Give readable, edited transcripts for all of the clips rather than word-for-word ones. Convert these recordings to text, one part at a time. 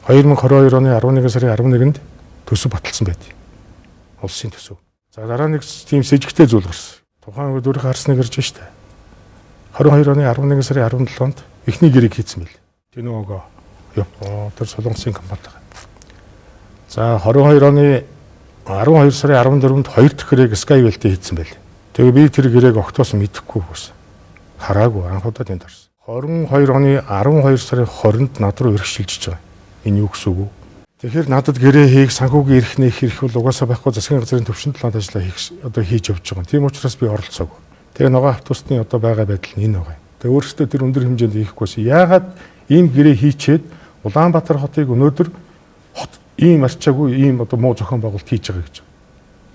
2022 оны 11 сарын 11-нд төсөв баталсан байдгийг. Улсын төсөв. За дараа нэг тийм сэжигтэй зүйл гарсан. Тухайн үед өөрийнхөө харсныг ирж штэ. 22 оны 11 сарын 17-нд эхний гэрээг хийсэн мэл. Тэнөөгөө Япон тэр Солонгосын компанид. За 22 оны 12 сарын 14-нд хоёр дахь гэрээг Skywell-тэй хийсэн байл. Тэгээ би тэр гэрээг огтоос мэдэхгүй байсан. Хараагүй анхудаа тэнд орсон. 22 оны 12 сарын 20-нд над руу иргэшилжиж байгаа. Энэ юу гэсэн үг вэ? Тэгэхээр надад гэрээ хийх, санхүүгийн эрх нээх хэрэг бол угаасаа байхгүй засгийн газрын төвшин талаад ажиллаа хийж явж байгаа. Тийм учраас би оролцоогүй. Тэгээ ногоо автобусны байгаа байдал нь энэ байгаа. Тэгээ өөрөөсөө тэр өндөр хэмжээнд хийхгүйсэн. Яагаад ийм гэрээ хийчээд Улаанбаатар хотыг өнөөдөр ийм арчаагүй ийм муу зохион байгуулалт хийж байгаа гэж.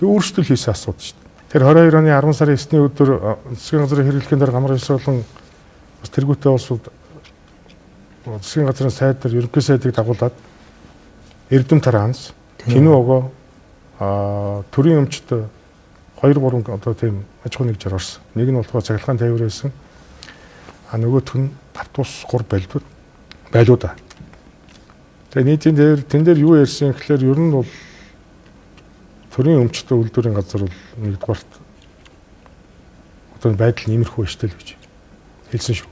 Тэгээ өөрөөсөө л хийсэн асуудал шүү дээ. Тэр 22 оны 10 сарын 9-ний өдөр засгийн газрын хэрэглэхийн дараа гамрын болон бас тэргүүтээ улсууд засгийн газрын сайд нар ерөнхий сайдыг дагуулад Эрдэм Транс, Тэнөөгөө төрийн өмчт 2-3 одоо тийм аж ахуйн нэгжээр орсон. Нэг нь болохоор цахилгаан тээвэр байсан. Нөгөөх нь автобус 3 байлуудаа. Тэгээ нийтийн тэн дээр юу ярьсан гэхээр ер нь бол төрийн өмчт үйлдвэрийн газар бол нэгдүгээрт одоо байдал нь иймэрхүү өштэй л гэж хэлсэн шүү.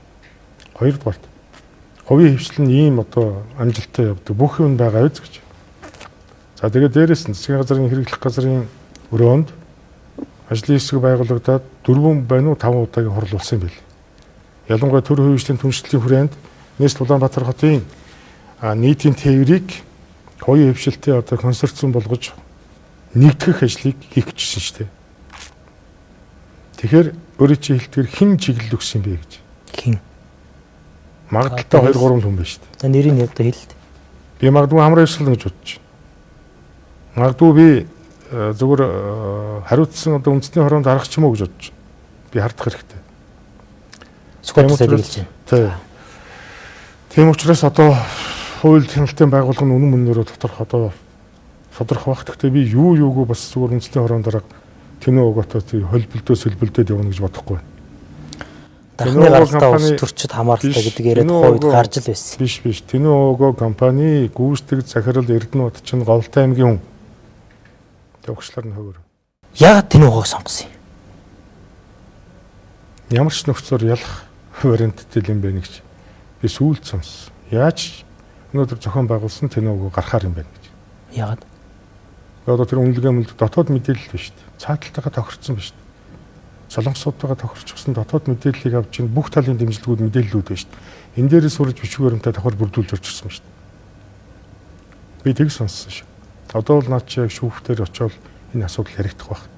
Хоёрдугаарт хувийн хвшлэн ийм одоо амжилттай явдаг бүх юм байгаа биз гэж. За тэгээд дээрэс нь засгийн газрын хэрэглэх газрын өрөөнд ажлын хэсэг байгуулагдаад 4 байна уу 5 удаагийн хурал болсон юм байл. Ялангуяа төр хувийн түншлэлийн хүрээнд Нийслэл Улаанбаатар хотын нийтийн тээврийг хувийн хвшилтэй одоо консорциум болгож нэгтгэх ажлыг хийх гэжсэн шүү дээ. Тэгэхээр өөрийн чи хэлтгэр хэн чиглэл өгсөн бэ гэж. Хэн? Магадaltaй 2-3 хүн байна шүү дээ. За нэрийг одоо хэлд. Би магадгүй хамраа ирсэлнэ гэж бодож байна. Магадгүй би зөвхөн хариуцсан одоо үндэсний хороонд арах ч юм уу гэж бодож байна. Би хардах хэрэгтэй. Скотсыг хэлж байна. Тийм учраас одоо хууль хяналтын байгууллага нь үнэн мөнөөрөө тодорхой байх. Гэхдээ би юугүй бас зөвхөн үндэсний хороонд дараах Тэнөөгөөтэй тийм холболдоо сэлбэлдээд явна гэж бодохгүй байна. Дахны гаралтай улс төрчид хамааралтай гэдэг яриад хойд гарч л байсан. Биш. Тэнөөгөө компани гүйцэтгэх захирал Эрдэнэт чинь Говьтай аймгийн хүн. Төвчлэр нь хөвөр. Яагаад Тэнөөгөөг сонгосон юм? Ямар ч нөхцөөр ялах варианттай юм бэ гэж. Би сүүлд сонссон. Яаж өнөөдөр зохион байгуулсан Тэнөөгөө гарахаар юм бэ гэж. Яагаад? Одоо тэр үнэлгээ дотоод мэдээлэл биш шүү дээ. Цааталтайгаа тохирцсон биш шүү дээ. Солонгосуудтайгаа тохирчихсан дотоод мэдээллийг авч ин бүх талын дэмжлэгүүд мэдээллүүд байна шүү дээ. Энэ дээрээ сурж бичвэрэмтэй давхар бүрдүүлж орж ирсэн шүү дээ. Би тэг сонссон шүү. Одоо бол наад чи яг шүүхтэр очиод энэ асуудал яригдах байх.